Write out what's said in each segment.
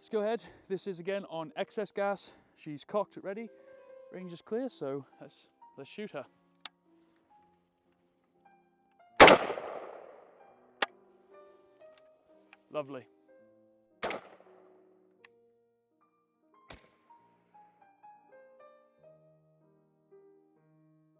Let's go ahead. This is again on excess gas. She's cocked, ready. Range is clear, so let's shoot her. Lovely.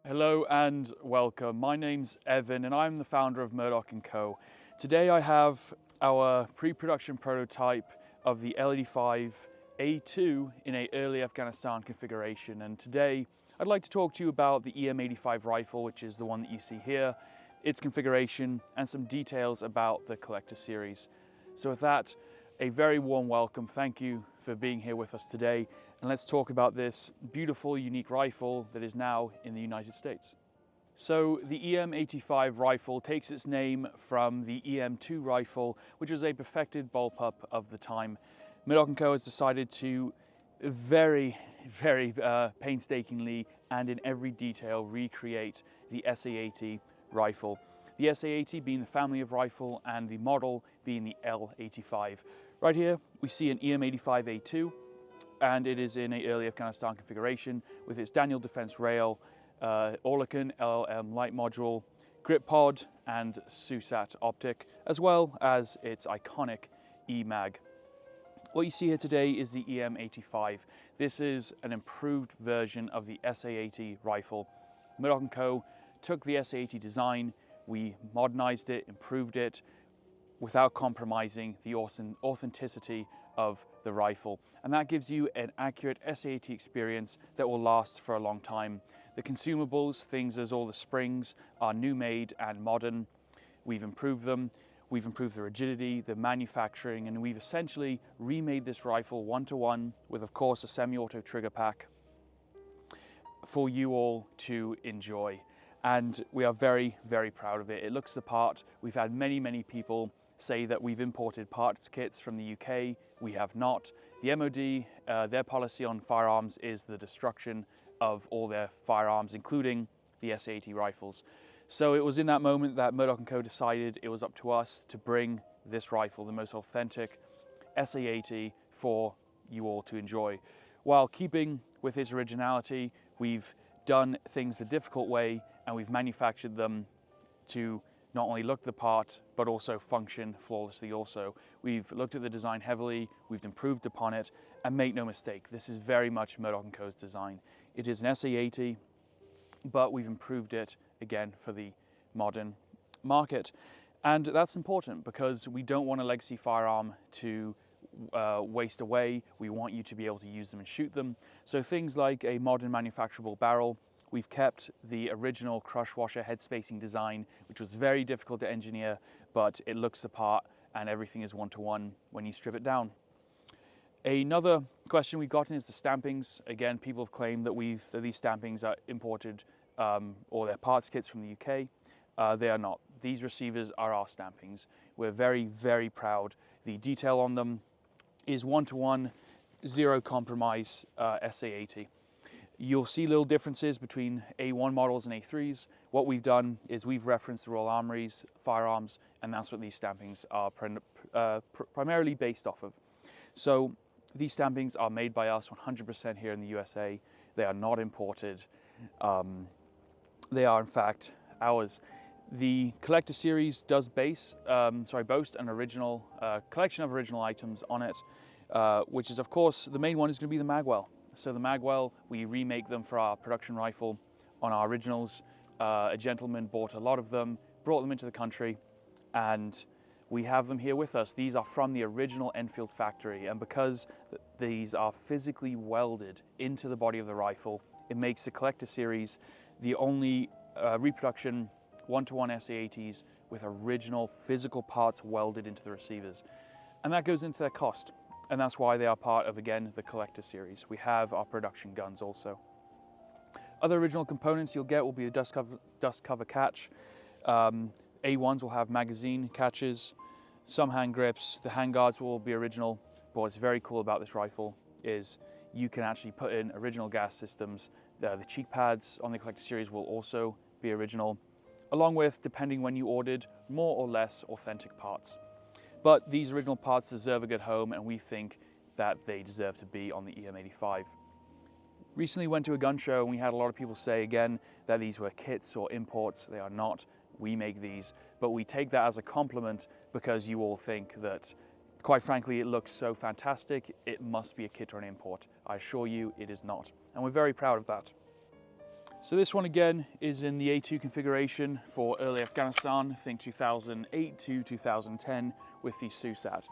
Hello and welcome. My name's Evan and I'm the founder of Murdoch and Co. Today I have our pre-production prototype of the L85 A2 in an early Afghanistan configuration, and today I'd like to talk to you about the EM85 rifle, which is the one that you see here, its configuration and some details about the collector series. So with that, a very warm welcome. Thank you for being here with us today, and let's talk about this beautiful, unique rifle that is now in the United States. So the EM85 rifle takes its name from the EM2 rifle, which was a perfected bullpup of the time. Murdoch and Co has decided to very painstakingly and in every detail recreate the SA80 rifle. The SA80 being the family of rifle and the model being the L85. Right here we see an EM85 A2, and it is in an early Afghanistan configuration with its Daniel defense rail, Orlican LLM light module, grip pod and SUSAT optic, as well as its iconic E-mag. What you see here today is the EM85. This is an improved version of the SA80 rifle. Murdoch and Co took the SA80 design, we modernized it, improved it, without compromising the authenticity of the rifle. And that gives you an accurate SA80 experience that will last for a long time. The consumables, things as all the springs, are new made and modern. We've improved them. We've improved the rigidity, the manufacturing, and we've essentially remade this rifle one-to-one with, of course, a semi-auto trigger pack for you all to enjoy. And we are very proud of it. It looks the part. We've had many people say that we've imported parts kits from the UK. We have not. The MOD, their policy on firearms is the destruction of all their firearms, including the SA80 rifles. So it was in that moment that Murdoch and Co decided it was up to us to bring this rifle, the most authentic SA80, for you all to enjoy. While keeping with its originality, we've done things the difficult way, and we've manufactured them to not only look the part, but also function flawlessly also. We've looked at the design heavily, we've improved upon it, and make no mistake, this is very much Murdoch & Co's design. It is an SA80, but we've improved it again for the modern market. And that's important because we don't want a legacy firearm to waste away. We want you to be able to use them and shoot them. So things like a modern manufacturable barrel. We've kept the original crush washer head spacing design, which was very difficult to engineer, but it looks the part and everything is one-to-one when you strip it down. Another question we've gotten is the stampings. Again, people have claimed that these stampings are imported or they're parts kits from the UK. They are not. These receivers are our stampings. We're very proud. The detail on them is one-to-one, zero compromise SA80. You'll see little differences between A1 models and A3s. What we've done is we've referenced the Royal Armoury's firearms, and that's what these stampings are primarily based off of. So these stampings are made by us 100% here in the USA. They are not imported. They are in fact ours. The collector series does boast an original collection of original items on it, which is, of course, the main one is going to be the magwell. So the magwell, we remake them for our production rifle on our originals. A gentleman bought a lot of them, brought them into the country, and we have them here with us. These are from the original Enfield factory, and because these are physically welded into the body of the rifle, it makes the collector series the only reproduction one-to-one SA80s with original physical parts welded into the receivers. And that goes into their cost. And that's why they are part of, again, the collector series. We have our production guns also. Other original components you'll get will be a dust cover catch. A1s will have magazine catches, some hand grips. The hand guards will be original. But what's very cool about this rifle is you can actually put in original gas systems. The cheek pads on the collector series will also be original, along with, depending when you ordered, more or less authentic parts. But these original parts deserve a good home, and we think that they deserve to be on the EM85. Recently went to a gun show and we had a lot of people say again that these were kits or imports. They are not. We make these, but we take that as a compliment because you all think that, quite frankly, it looks so fantastic, it must be a kit or an import. I assure you it is not, and we're very proud of that. So this one again is in the A2 configuration for early Afghanistan, I think 2008 to 2010 with the SUSAT.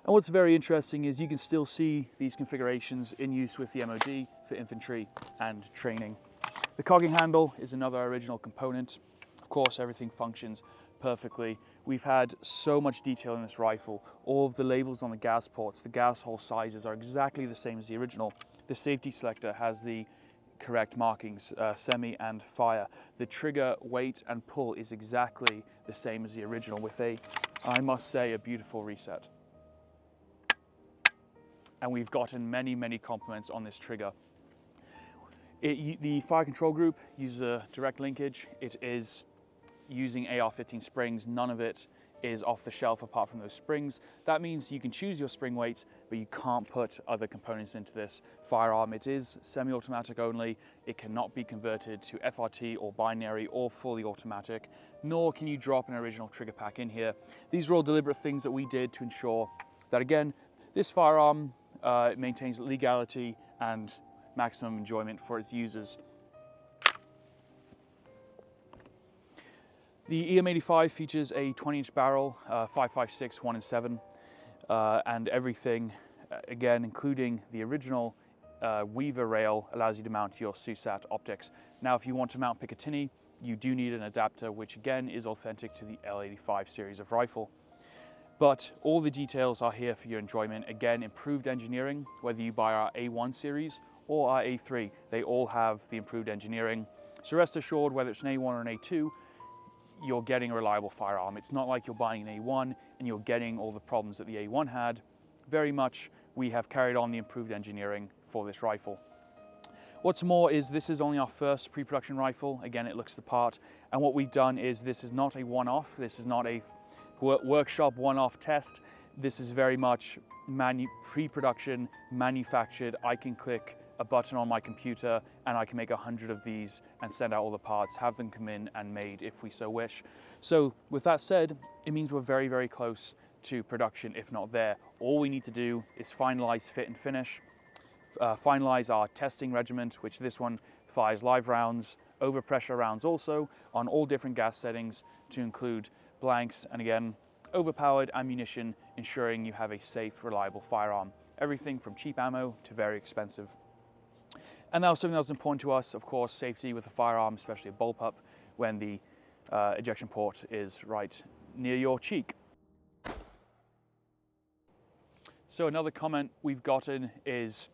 And what's very interesting is you can still see these configurations in use with the MOD for infantry and training. The cogging handle is another original component. Of course, everything functions perfectly. We've had so much detail in this rifle. All of the labels on the gas ports, the gas hole sizes are exactly the same as the original. The safety selector has the correct markings, semi and fire. The trigger weight and pull is exactly the same as the original with I must say, a beautiful reset. And we've gotten many, many compliments on this trigger. The fire control group uses a direct linkage. It is using AR-15 springs. None of it is off the shelf apart from those springs. That means you can choose your spring weights, but you can't put other components into this firearm. It is semi-automatic only. It cannot be converted to FRT or binary or fully automatic, nor can you drop an original trigger pack in here. These are all deliberate things that we did to ensure that, again, this firearm maintains legality and maximum enjoyment for its users. The EM85 features a 20-inch barrel, 5.56, 1 and 7, and everything, again, including the original Weaver rail, allows you to mount your SUSAT optics. Now, if you want to mount Picatinny, you do need an adapter, which again is authentic to the L85 series of rifle. But all the details are here for your enjoyment. Again, improved engineering, whether you buy our A1 series or our A3, they all have the improved engineering. So rest assured, whether it's an A1 or an A2, you're getting a reliable firearm. It's not like you're buying an A1 and you're getting all the problems that the A1 had. Very much, we have carried on the improved engineering for this rifle. What's more is this is only our first pre-production rifle. Again, it looks the part. And what we've done is this is not a one-off. This is not a workshop one-off test. This is very much pre-production, manufactured. I can click a button on my computer and I can make 100 of these and send out all the parts, have them come in and made if we so wish. So with that said, it means we're very, very close to production, if not there. All we need to do is finalize fit and finish, finalize our testing regiment, which this one fires live rounds, overpressure rounds also, on all different gas settings to include blanks, and again, overpowered ammunition, ensuring you have a safe, reliable firearm. Everything from cheap ammo to very expensive. And now something that was important to us, of course, safety with a firearm, especially a bullpup, when the ejection port is right near your cheek. So another comment we've gotten is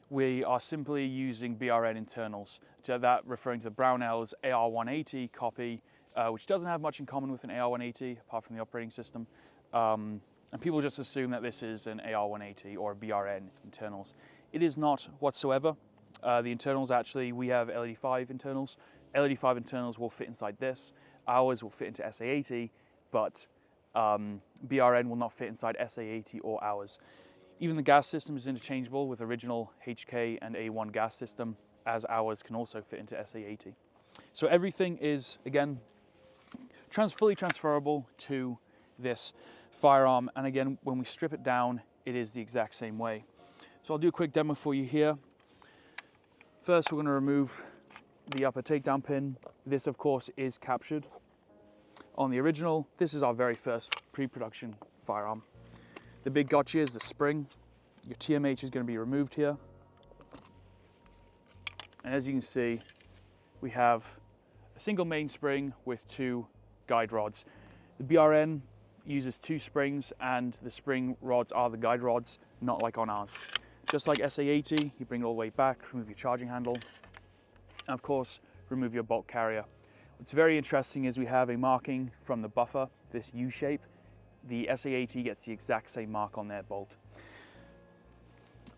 we are simply using BRN internals, to that referring to the Brownell's AR-180 copy, which doesn't have much in common with an AR-180 apart from the operating system. And people just assume that this is an AR-180 or a BRN internals. It is not whatsoever. The internals actually, we have L85 internals. L85 internals will fit inside this. Ours will fit into SA80, but BRN will not fit inside SA80 or ours. Even the gas system is interchangeable with original HK and A1 gas system, as ours can also fit into SA80. So everything is, again, fully transferable to this firearm. And again, when we strip it down, it is the exact same way. So I'll do a quick demo for you here. First, we're going to remove the upper takedown pin. This, of course, is captured on the original. This is our very first pre-production firearm. The big gotcha is the spring. Your TMH is going to be removed here. And as you can see, we have a single mainspring with 2 guide rods. The BRN uses 2 springs, and the spring rods are the guide rods, not like on ours. Just like SA80, you bring it all the way back, remove your charging handle, and of course, remove your bolt carrier. What's very interesting is we have a marking from the buffer, this U shape. The SA80 gets the exact same mark on their bolt.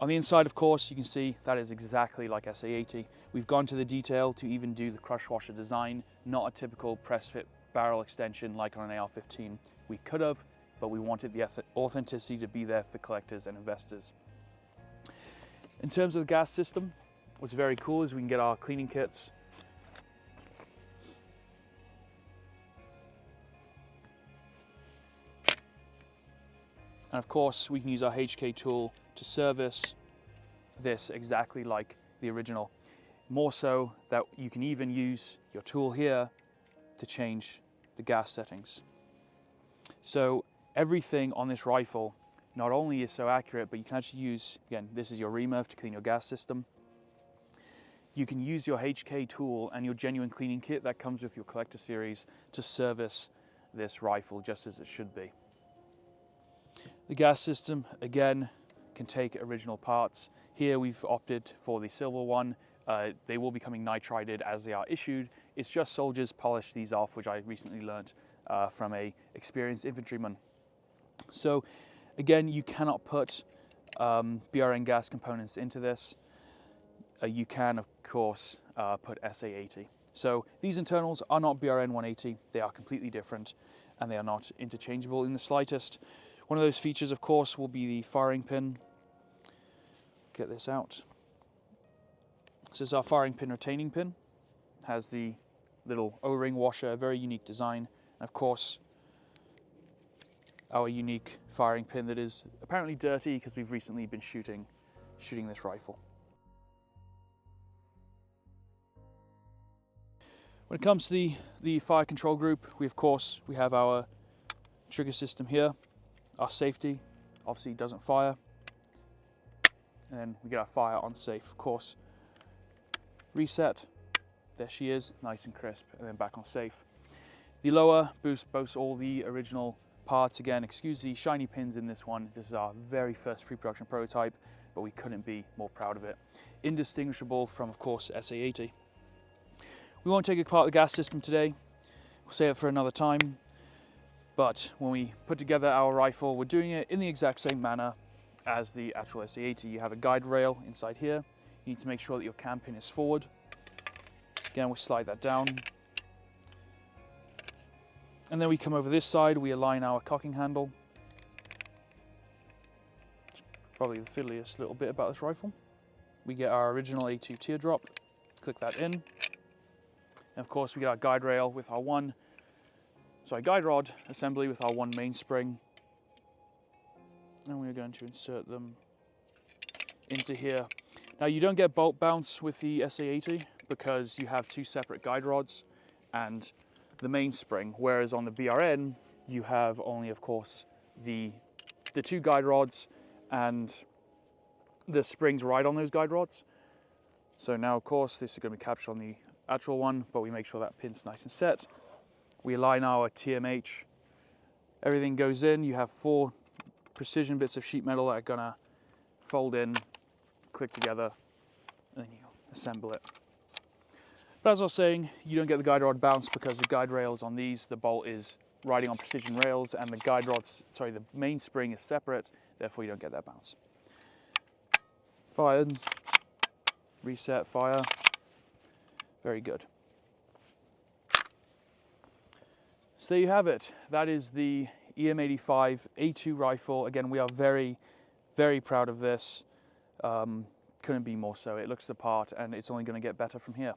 On the inside, of course, you can see that is exactly like SA80. We've gone to the detail to even do the crush washer design, not a typical press fit barrel extension like on an AR-15. We could have, but we wanted the authenticity to be there for collectors and investors. In terms of the gas system, what's very cool is we can get our cleaning kits. And of course, we can use our HK tool to service this exactly like the original. More so that you can even use your tool here to change the gas settings. So everything on this rifle not only is so accurate, but you can actually use, again, this is your remurf to clean your gas system. You can use your HK tool and your genuine cleaning kit that comes with your collector series to service this rifle just as it should be. The gas system, again, can take original parts. Here we've opted for the silver one. They will be coming nitrided as they are issued. It's just soldiers polish these off, which I recently learned from a experienced infantryman. So again, you cannot put BRN gas components into this. You can, of course, put SA80. So these internals are not BRN 180. They are completely different and they are not interchangeable in the slightest. One of those features, of course, will be the firing pin. Get this out. This is our firing pin retaining pin. It has the little O-ring washer, a very unique design. And of course, our unique firing pin that is apparently dirty because we've recently been shooting this rifle. When it comes to the fire control group, we have our trigger system here, our safety, obviously doesn't fire. And then we get our fire on safe, of course. Reset, there she is, nice and crisp, and then back on safe. The lower boasts all the original parts. Again, excuse the shiny pins in this one. This is our very first pre-production prototype, but we couldn't be more proud of it. Indistinguishable from, of course, SA80. We won't take apart the gas system today. We'll save it for another time. But when we put together our rifle, we're doing it in the exact same manner as the actual SA80. You have a guide rail inside here. You need to make sure that your cam pin is forward. Again, we slide that down. And then we come over this side, we align our cocking handle. Probably the fiddliest little bit about this rifle. We get our original A2 teardrop, click that in. And of course we get our guide rail with our guide rod assembly with our one mainspring. And we're going to insert them into here. Now you don't get bolt bounce with the SA80 because you have two separate guide rods and the mainspring, whereas on the BRN you have only, of course, the two guide rods and the springs right on those guide rods. So now, of course, this is going to be captured on the actual one, but we make sure that pin's nice and set. We align our TMH. Everything goes in. You have 4 precision bits of sheet metal that are gonna fold in, click together, and then you assemble it. But as I was saying, you don't get the guide rod bounce because the guide rails on these, the bolt is riding on precision rails, and the guide rods, sorry, the mainspring is separate, therefore you don't get that bounce. Fired, reset, fire, very good. So there you have it. That is the EM85 A2 rifle. Again, we are very, very proud of this. Couldn't be more so. It looks the part and it's only going to get better from here.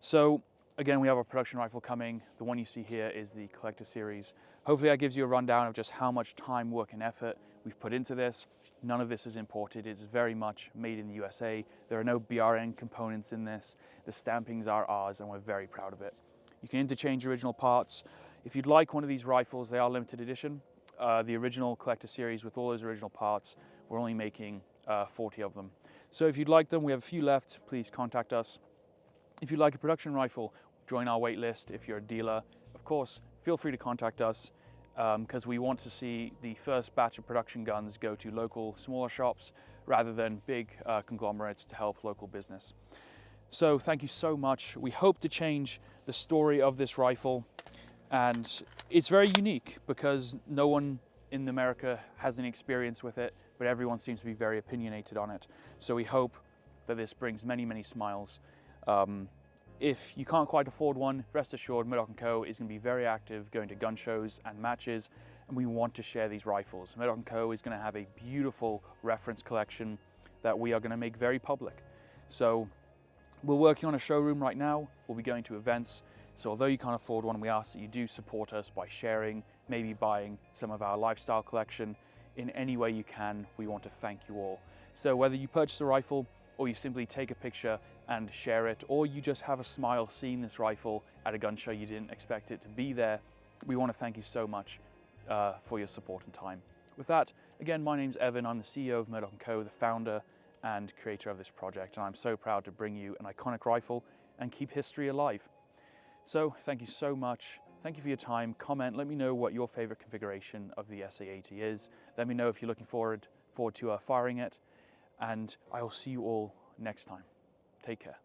So again, we have a production rifle coming. The one you see here is the collector series. Hopefully that gives you a rundown of just how much time, work and effort we've put into this. None of this is imported. It's very much made in the USA. There are no BRN components in this. The stampings are ours and we're very proud of it. You can interchange original parts. If you'd like one of these rifles, they are limited edition. The original collector series with all those original parts, we're only making 40 of them. So if you'd like them, we have a few left, please contact us. If you'd like a production rifle, join our wait list. If you're a dealer, of course, feel free to contact us because we want to see the first batch of production guns go to local, smaller shops rather than big conglomerates to help local business. So thank you so much. We hope to change the story of this rifle. And it's very unique because no one in America has any experience with it, but everyone seems to be very opinionated on it. So we hope that this brings many, many smiles. If you can't quite afford one, rest assured Murdoch and Co is going to be very active, going to gun shows and matches, and we want to share these rifles. Murdoch and Co is going to have a beautiful reference collection that we are going to make very public. So we're working on a showroom right now. We'll be going to events. So although you can't afford one, we ask that you do support us by sharing, maybe buying some of our lifestyle collection. In any way you can, we want to thank you all. So whether you purchase a rifle or you simply take a picture and share it, or you just have a smile seeing this rifle at a gun show, you didn't expect it to be there, we want to thank you so much for your support and time. With that, again, my name's Evan. I'm the CEO of Murdoch and Co, the founder and creator of this project, and I'm so proud to bring you an iconic rifle and keep history alive. So thank you so much. Thank you for your time. Comment, let me know what your favorite configuration of the SA80 is. Let me know if you're looking forward to firing it, and I will see you all next time. Take care.